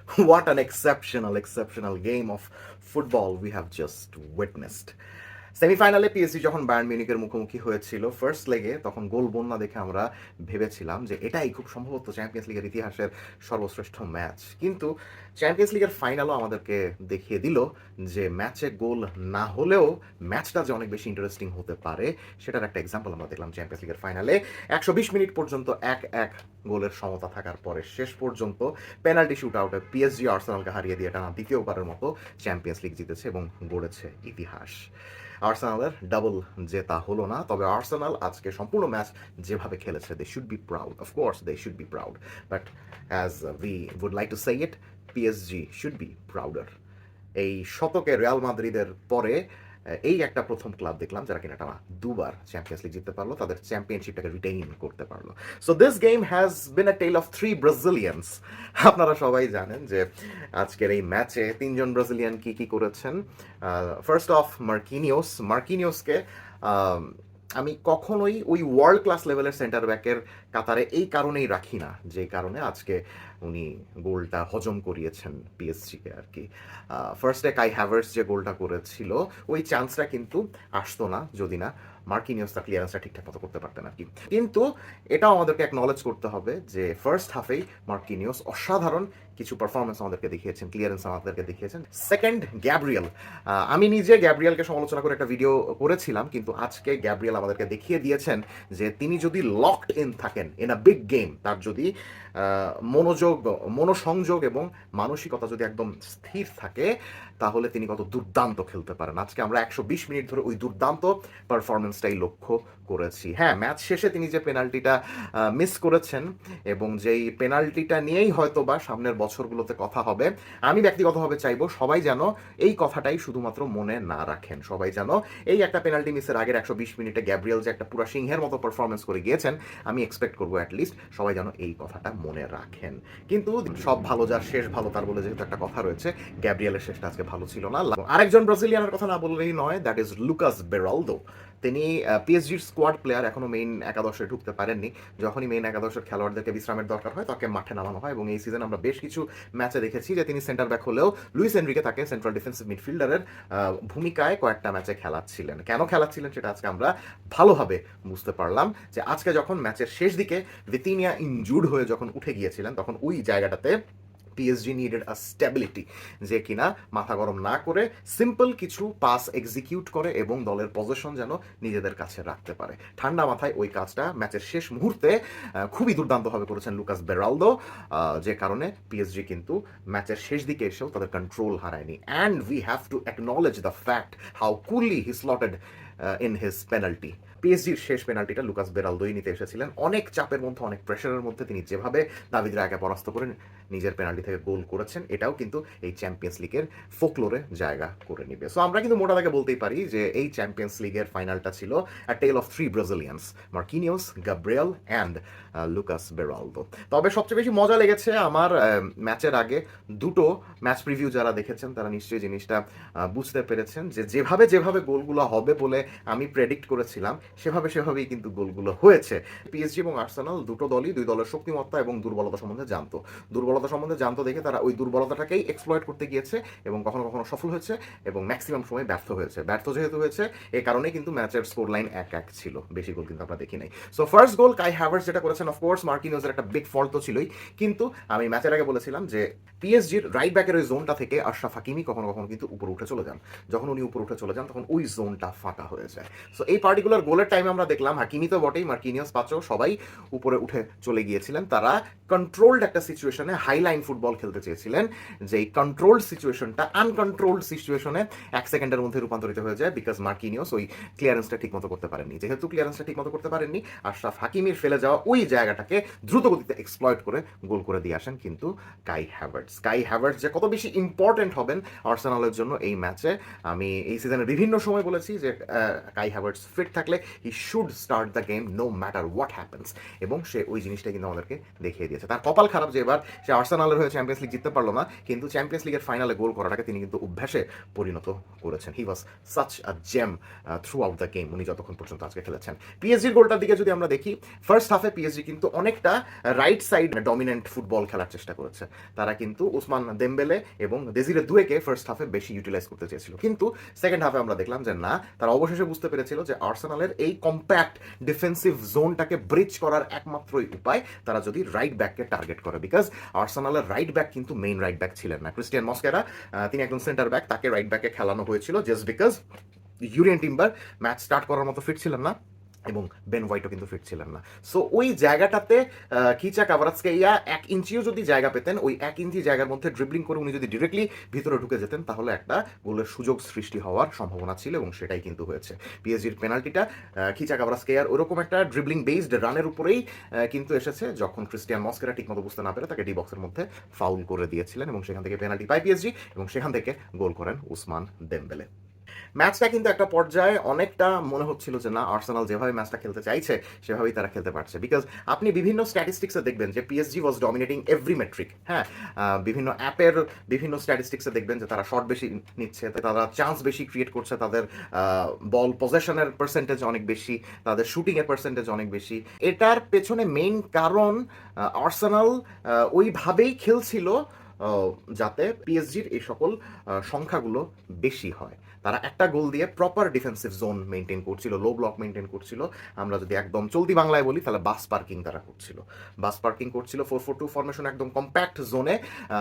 What an exceptional game of football we have just witnessed. সেমিফাইনালে PSG যখন Bayern মিউনিখের মুখোমুখি হয়েছিল ফার্স্ট লেগে, তখন গোল বন্যা দেখে আমরা ভেবেছিলাম যে এটাই খুব সম্ভবত চ্যাম্পিয়ন্স লিগের ইতিহাসের সর্বশ্রেষ্ঠ ম্যাচ। কিন্তু চ্যাম্পিয়ন্স লিগের ফাইনালও আমাদেরকে দেখিয়ে দিল যে ম্যাচে গোল না হলেও ম্যাচটা যে অনেক বেশি ইন্টারেস্টিং হতে পারে, সেটার একটা এক্সাম্পল আমরা দেখলাম চ্যাম্পিয়ন্স লিগের ফাইনালে। 120 মিনিট পর্যন্ত 1-1 গোলের সমতা থাকার পরে শেষ পর্যন্ত পেনাল্টি শুট আউটে পিএসজি আর্সেনালকে হারিয়ে দিয়ে টানা দ্বিতীয়বারের মতো চ্যাম্পিয়ন্স লিগ জিতেছে এবং গড়েছে ইতিহাস। আর্সেনালের ডাবল জেতা হলো না, তবে আর্সেনাল আজকে সম্পূর্ণ ম্যাচ যেভাবে খেলেছে, they should be proud, of course they should be proud, but as we would like to say it, PSG should be prouder. এই শতকে রিয়াল মাদ্রিদের পরে এই একটা প্রথম ক্লাব দেখলাম যারা কিনা টানা দুবার চ্যাম্পিয়ন্স লিগ জিততে পারলো, তাদের চ্যাম্পিয়নশিপটাকে রিটেইন করতে পারলো। So this game has been a tale of three Brazilians. আপনারা সবাই জানেন যে আজকের এই ম্যাচে তিনজন ব্রাজিলিয়ান কি কি করেছেন। ফার্স্ট অফ মার্কিনিওসকে আমি কখনোই ওই ওয়ার্ল্ড ক্লাস লেভেলের সেন্টার ব্যাকের কাতারে এই কারণেই রাখি না, যে কারণে আজকে উনি গোলটা হজম করিয়েছেন পিএসজিকে আর কি। ফার্স্টে কাই হ্যাভার্টস যে গোলটা করেছিল, ওই চান্সটা কিন্তু আসতো না যদি না মার্কিনিওস তার ক্লিয়ারেন্সটা ঠিকঠাক মতো করতে পারতেন আর কি। কিন্তু এটাও আমাদেরকে অ্যাকনলেজ করতে হবে যে ফার্স্ট হাফেই মার্কিনিওস অসাধারণ কিছু পারফরমেন্স আমাদেরকে দেখিয়েছেন, ক্লিয়ারেন্স আমাদেরকে দেখিয়েছেন। Second, Gabriel. আমি নিজে গ্যাব্রিয়েলকে সমালোচনা করে একটা ভিডিও করেছিলাম, কিন্তু আজকে গ্যাব্রিয়েল আমাদেরকে দেখিয়ে দিয়েছেন যে তিনি যদি লকড ইন থাকেন ইন আ বিগ গেম, তার যদি মনোসংযোগ এবং মানসিকতা যদি একদম স্থির থাকে, তাহলে তিনি কত দুর্দান্ত খেলতে পারেন। আজকে আমরা 120 মিনিট ধরে ওই দুর্দান্ত পারফরমেন্সটাই লক্ষ্য করেছি। হ্যাঁ, ম্যাচ শেষে তিনি যে পেনাল্টিটা মিস করেছেন, এবং যেই পেনাল্টিটা নিয়েই হয়তো বা সামনের বছরগুলোতে কথা হবে, আমি ব্যক্তিগতভাবে চাইবো সবাই যেন এই কথাটাই শুধুমাত্র মনে না রাখেন। সবাই যেন এই একটা পেনাল্টি মিসের আগের 120 মিনিটে গ্যাব্রিয়েল যে একটা পুরা সিংহের মতো পারফরমেন্স করে গিয়েছেন, আমি এক্সপেক্ট করবো অ্যাটলিস্ট সবাই যেন এই কথাটা মনে রাখেন। কিন্তু সব ভালো যার শেষ ভালো তার বলে যেহেতু একটা কথা রয়েছে, গ্যাব্রিয়েলের শেষটা আজকে ভালো ছিল না। আরেকজন ব্রাজিলিয়ানের কথা না বললেই নয়, দ্যাট ইজ লুকাস বেরালদো। তিনি পিএসজির স্কোয়াড প্লেয়ার, এখনো মেইন একাদশে ঢুকতে পারেননি। যখনই মেইন একাদশের খেলোয়াড়দেরকে বিশ্রামের দরকার হয়, তাকে মাঠে নামানো হয়, এবং এই সিজন আমরা বেশ কিছু ম্যাচে দেখেছি যে তিনি সেন্টার ব্যাক হলেও লুইস এনরিকে তাকে সেন্ট্রাল ডিফেন্সিভ মিডফিল্ডারের ভূমিকায় কয়েকটা ম্যাচে খেলাচ্ছিলেন। কেন খেলাচ্ছিলেন সেটা আজকে আমরা ভালোভাবে বুঝতে পারলাম, যে আজকে যখন ম্যাচের শেষ দিকে ভিতিনিয়া ইনজুর্ড হয়ে যখন উঠে গিয়েছিলেন, তখন ওই জায়গাটাতে পিএসজি নিডেড আ স্ট্যাবিলিটি, যে কিনা মাথা গরম না করে সিম্পল কিছু পাস এক্সিকিউট করে এবং দলের পজিশন যেন নিজেদের কাছে রাখতে পারে। ঠান্ডা মাথায় ওই কাজটা ম্যাচের শেষ মুহূর্তে খুবই দুর্দান্তভাবে করেছেন লুকাস বেরালদো, যে কারণে পিএসজি কিন্তু ম্যাচের শেষ দিকে এসেও তাদের কন্ট্রোল হারায়নি। And we have to acknowledge the fact how coolly he slotted in his penalty. পিএসজির শেষ পেনাল্টিটা লুকাস বেরালদোই নিতে এসেছিলেন। অনেক চাপের মধ্যে, অনেক প্রেশারের মধ্যে তিনি যেভাবে দাভিদ রায়াকে পরাস্ত করে নিজের পেনাল্টি থেকে গোল করেছেন, এটাও কিন্তু এই চ্যাম্পিয়ন্স লিগের ফোকলোরে জায়গা করে নিবে। সো আমরা কিন্তু মোটা দাগে বলতেই পারি যে এই চ্যাম্পিয়ন্স লিগের ফাইনালটা ছিল a tale of three Brazilians, Marquinhos, Gabriel and Lucas Beraldo. তবে সবচেয়ে বেশি মজা লেগেছে আমার ম্যাচের আগে দুটো ম্যাচ প্রিভিউ যারা দেখেছেন তারা নিশ্চয়ই জিনিসটা বুঝতে পেরেছেন যে যেভাবে গোলগুলো হবে বলে আমি প্রেডিক্ট করেছিলাম, সেভাবেই কিন্তু গোলগুলো হয়েছে। পিএসজি এবং আর্সেনাল দুটো দলই দুই দলের শক্তিমত্তা এবং দুর্বলতা সম্বন্ধে জানতো দেখে তারা ওই দুর্বলতাটাকেই এক্সপ্লয়েট করতে গিয়েছে, এবং কখনো কখনো সফল হয়েছে এবং ম্যাক্সিমাম সময় ব্যর্থ যেহেতু হয়েছে, এই কারণে কিন্তু ম্যাচের স্কোর লাইন 1-1 ছিল, বেশি গোল কিন্তু আমরা দেখি নাই। সো ফার্স্ট গোল কাই হ্যাভার্টস যেটা করেছেন, অফকোর্স মার্কিনিওসের একটা বিগ ফল্ট তো ছিলই, কিন্তু আমি ম্যাচের আগে বলেছিলাম যে পিএসজির রাইট ব্যাকের ওই জোনটা থেকে আশরাফ হাকিমি কখনো কখনো কিন্তু উপরে উঠে চলে যান। যখন উনি উপরে উঠে চলে যান, তখন ওই জোনটা ফাঁকা হয়ে যায়। সো এই পার্টিকুলার গোলের টাইমে আমরা দেখলাম হাকিমি তো বটেই, মার্কিনিয়াস, পাচো সবাই উপরে উঠে চলে গিয়েছিলেন। তারা কন্ট্রোলড একটা সিচুয়েশনে হাই লাইন ফুটবল খেলতে চেয়েছিলেন, যে এই কন্ট্রোলড সিচুয়েশনটা আনকন্ট্রোলড সিচুয়েশনে 1 সেকেন্ডের মধ্যে রূপান্তরিত হয়ে যায়, বিকজ মার্কিনিয়াস ওই ক্লিয়ারেন্সটা ঠিক মতো করতে পারেননি। যেহেতু ক্লিয়ারেন্সটা ঠিক মতো করতে পারেননি, আশরাফ হাকিমির ফেলে যাওয়া ওই জায়গাটাকে দ্রুত গতিতে এক্সপ্লয়েট করে গোল করে দিয়ে আসেন কিন্তু কাই হ্যাভার্টস যে কত বেশি ইম্পর্টেন্ট হবেন আর্সেনালের জন্য এই ম্যাচে, আমি এই সিজনের বিভিন্ন সময় বলেছি যে কাই হ্যাভার্টস ফিট থাকলে he should start the game no matter what happens, এবং সে ওই জিনিসটা কিন্তু আমাদেরকে দেখিয়ে দিয়েছে। তার কপাল খারাপ যে এবার সে আর্সেনালের হয়ে চ্যাম্পিয়ন্স লিগ জিততে পারলো না, কিন্তু চ্যাম্পিয়ন্স লিগের ফাইনালে গোল করাটাকে তিনি কিন্তু অভ্যাসে পরিণত করেছেন। He was such a gem throughout the game, উনি যতক্ষণ পর্যন্ত আজকে খেলেছেন। পিএসজির গোলটার দিকে যদি আমরা দেখি, ফার্স্ট হাফে পিএসজি কিন্তু অনেকটা রাইট সাইড ডমিনেন্ট ফুটবল খেলার চেষ্টা করেছে। তারা কিন্তু ওসমান দেমবেলে এবং দেজিরে দুয়েকে ফার্স্ট হাফে বেশি ইউটিলাইজ করতে চেয়েছিল, কিন্তু সেকেন্ড হাফে আমরা দেখলাম যে না, তারা অবশেষে বুঝতে পেরেছিল যে আর্সেনালের এই কম্প্যাক্ট ডিফেন্সিভ জোনটাকে ব্রিজ করার একমাত্রই উপায় তারা যদি রাইট ব্যাককে টার্গেট করে, বিকজ আর্সেনালের রাইট ব্যাক কিন্তু মেইন রাইট ব্যাক ছিলেন না। ক্রিস্টিয়ান মস্কেরা তিনি একজন সেন্টার ব্যাক, তাকে রাইট ব্যাকে খেলানো হয়েছিল just because Jurrien Timber match start করার মতো ফিট ছিলেন না এবং বেন হোয়াইটও কিন্তু ফিট ছিলেন না। সো ওই জায়গাটাতে কিচা কাভারাৎস্কেইয়া 1 ইঞ্চিও যদি জায়গা পেতেন, ওই 1 ইঞ্চি জায়গার মধ্যে ড্রিবলিং করে উনি যদি ডিরেক্টলি ভিতরে ঢুকে যেতেন, তাহলে একটা গোলের সুযোগ সৃষ্টি হওয়ার সম্ভাবনা ছিল, এবং সেটাই কিন্তু হয়েছে। পিএসজির পেনাল্টিটা কিচা কাভারাৎস্কেইয়ার ওরকম একটা ড্রিবলিং বেসড রানের উপরেই কিন্তু এসেছে, যখন ক্রিস্টিয়ান মস্কেরা ঠিকমতো বুঝতে না পেরে তাকে ডি বক্সের মধ্যে ফাউল করে দিয়েছিলেন, এবং সেখান থেকে পেনাল্টি পায় পিএসজি, এবং সেখান থেকে গোল করেন ওসমান দেমবেলে। ম্যাচটা কিন্তু একটা পর্যায়ে অনেকটা মনে হচ্ছিল যে না, আর্সেনাল যেভাবে ম্যাচটা খেলতে চাইছে সেভাবেই তারা খেলতে পারছে, বিকজ আপনি বিভিন্ন স্ট্যাটিস্টিক্সে দেখবেন যে পিএসজি ওয়াজ ডমিনেটিং এভরি মেট্রিক। হ্যাঁ, বিভিন্ন অ্যাপের বিভিন্ন স্ট্যাটিস্টিক্সে দেখবেন যে তারা শট বেশি নিচ্ছে, তারা চান্স বেশি ক্রিয়েট করছে, তাদের বল পজেশনের পার্সেন্টেজ অনেক বেশি, তাদের শুটিংয়ের পার্সেন্টেজ অনেক বেশি। এটার পেছনে মেইন কারণ আর্সেনাল ওইভাবেই খেলছিল যাতে পিএসজির এই সকল সংখ্যাগুলো বেশি হয়। তারা একটা গোল দিয়ে প্রপার ডিফেন্সিভ জোন মেনটেন করছিল, লো ব্লক মেনটেন করছিল। আমরা যদি একদম চলতি বাংলায় বলি তাহলে বাস পার্কিং তারা করছিল, বাস পার্কিং করছিল 4-4-2 ফরমেশন, একদম কম্প্যাক্ট জোনে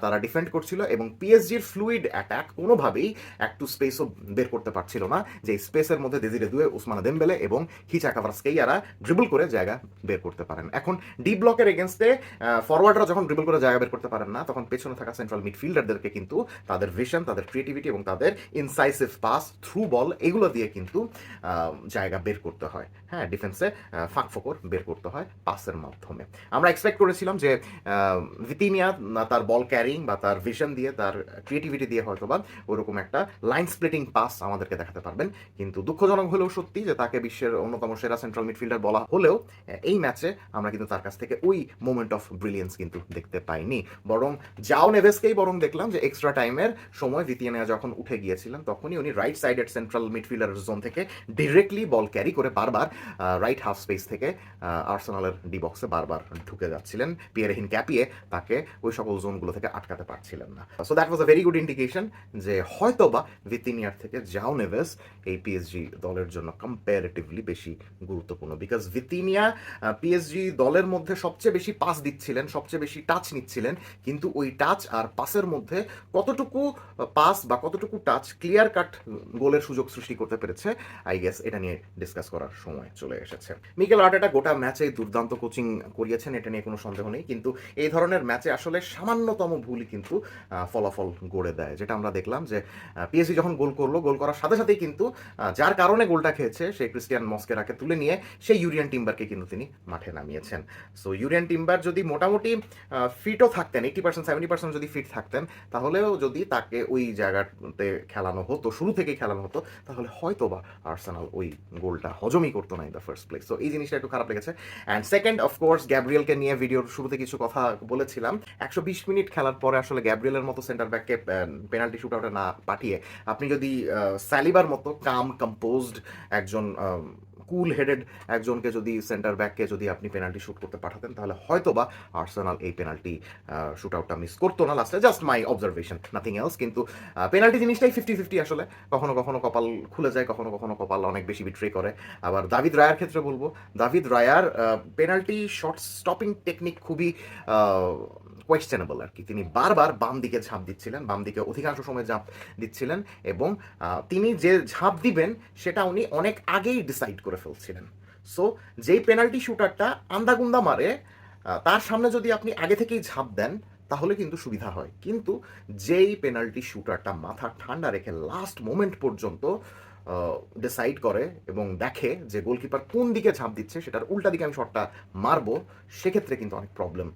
তারা ডিফেন্ড করছিল, এবং পিএসজির ফ্লুইড অ্যাটাক কোনোভাবেই একটু স্পেসও বের করতে পারছিল না, যে স্পেসের মধ্যে দেজিরে দুয়ে, ওসমান দেমবেলে এবং কিচা কাভারাৎস্কেইয়ারা ড্রিবল করে জায়গা বের করতে পারেন। এখন ডি ব্লকের এগেনস্টে ফরওয়ার্ডরা যখন ড্রিবল করে জায়গা বের করতে পারেন না, তখন পেছনে থাকা সেন্ট্রাল মিডফিল্ডারদেরকে কিন্তু তাদের ভিশন, তাদের ক্রিয়েটিভিটি এবং তাদের ইনসাইসিভ পাস, থ্রু বল, এগুলো দিয়ে কিন্তু জায়গা বের করতে হয়। হ্যাঁ, ডিফেন্সে ফাঁক ফোকর বের করতে হয় পাসের মাধ্যমে। আমরা এক্সপেক্ট করেছিলাম যে ভিতিনিয়া তার বল ক্যারিং বা তার ভিশন দিয়ে, তার ক্রিয়েটিভিটি দিয়ে হয়তো বা ওরকম একটা লাইন স্প্লিটিং পাস আমাদেরকে দেখাতে পারবেন, কিন্তু দুঃখজনক হলেও সত্যি যে তাকে বিশ্বের অন্যতম সেরা সেন্ট্রাল মিডফিল্ডার বলা হলেও এই ম্যাচে আমরা কিন্তু তার কাছ থেকে ওই মোমেন্ট অফ ব্রিলিয়েন্স কিন্তু দেখতে পাইনি। বরং জাও নেভেসকেই বরং দেখলাম যে এক্সট্রা টাইমের সময় ভিতিনিয়া যখন উঠে গিয়েছিলেন, তখনই উনি right sided central midfielder zone থেকে ডিরেক্টলি বল ক্যারি করে বারবার রাইট হাফ স্পেস থেকে আর্সেনালের ডি বক্সে বারবার ঢুকে যাচ্ছিলেন। পিয়েরে হিনক্যাপিয়ে তাকে ওই সকল জোনগুলো থেকে আটকাতে পারছিলেন না। So that was a very good indication যে হয়তো বা ভিতিনিয়ার থেকে জাও নেভেস এই পিএসজি দলের জন্য কম্পারেটিভলি বেশি গুরুত্বপূর্ণ, বিকজ ভিতিনিয়া পিএসজি দলের মধ্যে সবচেয়ে বেশি পাস দিচ্ছিলেন, সবচেয়ে বেশি টাচ নিচ্ছিলেন, কিন্তু ওই টাচ আর পাসের মধ্যে কতটুকু পাস বা কতটুকু টাচ ক্লিয়ার কাট গোলের সুযোগ সৃষ্টি করতে পেরেছে, আই গেস এটা নিয়ে ডিসকাস করার সময় চলে এসেছে। মিকেল আর্টেটা গোটা ম্যাচে দুর্দান্ত কোচিং করিয়েছেন, এটা নিয়ে কোনো সন্দেহ নেই, কিন্তু এই ধরনের ম্যাচে আসলে সামান্যতম ভুলই কিন্তু ফলাফল গড়ে দেয়, যেটা আমরা দেখলাম যে পিএসজি যখন গোল করলো, গোল করার সাথে সাথেই কিন্তু যার কারণে গোলটা খেয়েছে সেই ক্রিস্টিয়ান মস্কেরাকে তুলে নিয়ে সেই ইউরিয়ান টিম্বারকে কিন্তু তিনি মাঠে নামিয়েছেন। সো ইউরিয়ান টিম্বার যদি মোটামুটি ফিটও থাকতেন, 80% 70% যদি ফিট থাকতেন, তাহলেও যদি তাকে ওই জায়গাতে খেলানো হতো, শুরু থেকেই খেলানো হতো, তাহলে হয়তো বা আর্সেনাল ওই গোলটা হজমই করতো না in the first place. So এই জিনিসটা একটু খারাপ লেগেছে। অ্যান্ড সেকেন্ড, অফকোর্স, গ্যাব্রিয়েলকে নিয়ে ভিডিওর শুরুতে কিছু কথা বলেছিলাম। 120 মিনিট খেলার পরে আসলে গ্যাব্রিয়েলের মতো সেন্টার ব্যাককে পেনাল্টি শুট আউটে না পাঠিয়ে আপনি যদি সালিবার মতো কাম কম্পোজড একজন কুল হেডেড একজনকে যদি সেন্টার ব্যাককে যদি আপনি পেনাল্টি শুট করতে পাঠাতেন, তাহলে হয়তো বা আর্সেনাল এই পেনাল্টি শুট আউটটা মিস করতো না লাস্টে। Just my observation, nothing else. কিন্তু পেনাল্টি জিনিসটাই 50-50 আসলে, কখনো কখনো কপাল খুলে যায়, কখনো কখনো কপাল অনেক বেশি বিট্রে করে। আবার দাভিদ রায়ার ক্ষেত্রে বলবো, দাভিদ রায়ার পেনাল্টি শট স্টপিং টেকনিক খুবই কোয়েশ্চেনেবল আর কি। তিনি বারবার বাম দিকে ঝাঁপ দিচ্ছিলেন, বাম দিকে অধিকাংশ সময় ঝাঁপ দিচ্ছিলেন, এবং তিনি যে ঝাঁপ দিবেন সেটা উনি অনেক আগেই ডিসাইড করে ফেলছিলেন। সো যেই পেনাল্টি শুটারটা আন্দাগুন্দা মারে, তার সামনে যদি আপনি আগে থেকেই ঝাঁপ দেন তাহলে কিন্তু সুবিধা হয়, কিন্তু যেই পেনাল্টি শুটারটা মাথা ঠান্ডা রেখে লাস্ট মোমেন্ট পর্যন্ত ডিসাইড করে এবং দেখে যে গোলকিপার কোন দিকে ঝাঁপ দিচ্ছে, সেটার উল্টা দিকে আমি শটটা মারবো, সেক্ষেত্রে কিন্তু অনেক প্রবলেম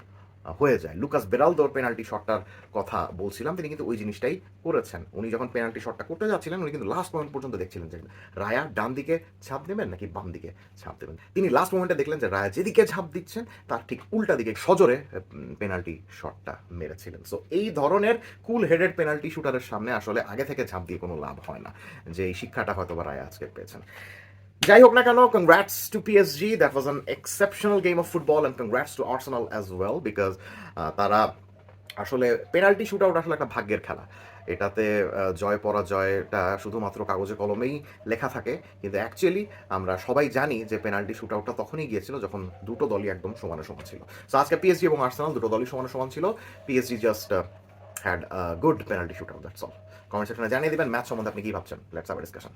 হয়ে যায়। লুকাস বেরালদোর পেনাল্টি শটটার কথা বলছিলাম, তিনি কিন্তু ওই জিনিসটাই করেছেন। উনি যখন পেনাল্টি শটটা করতে যাচ্ছিলেন, উনি কিন্তু লাস্ট মোমেন্ট পর্যন্ত দেখছিলেন যে রায়া ডান দিকে ঝাঁপ দেবেন নাকি বাম দিকে ঝাঁপ দেবেন। তিনি লাস্ট মোমেন্টে দেখলেন যে রায়া যেদিকে ঝাঁপ দিচ্ছেন তার ঠিক উল্টা দিকে সজোরে পেনাল্টি শটটা মেরেছিলেন। সো এই ধরনের কুল হেডেড পেনাল্টি শুটারের সামনে আসলে আগে থেকে ঝাঁপ দিয়ে কোনো লাভ হয় না, যে এই শিক্ষাটা হয়তো বা রায়া আজকে পেয়েছেন। যাই হোক না কেন, congrats to PSG, that was an exceptional game of football, and congrats to Arsenal as well, because তারা আসলে পেনাল্টি শুট আউট আসলে একটা ভাগ্যের খেলা। এটাতে জয় পরাজয়টা শুধুমাত্র কাগজে কলমেই লেখা থাকে, কিন্তু অ্যাকচুয়ালি আমরা সবাই জানি যে পেনাল্টি শুট আউটটা তখনই গিয়েছিল যখন দুটো দলই একদম সমানে সমান ছিল। সো আজকে পিএসজি এবং আর্সেনাল দুটো দলই সমানে সমান ছিল। PSG just had good penalty shoot out, that's all. Comment সেকশনে জানিয়ে দিবেন ম্যাচ সম্বন্ধে আপনি কি ভাবছেন। Let's have a discussion.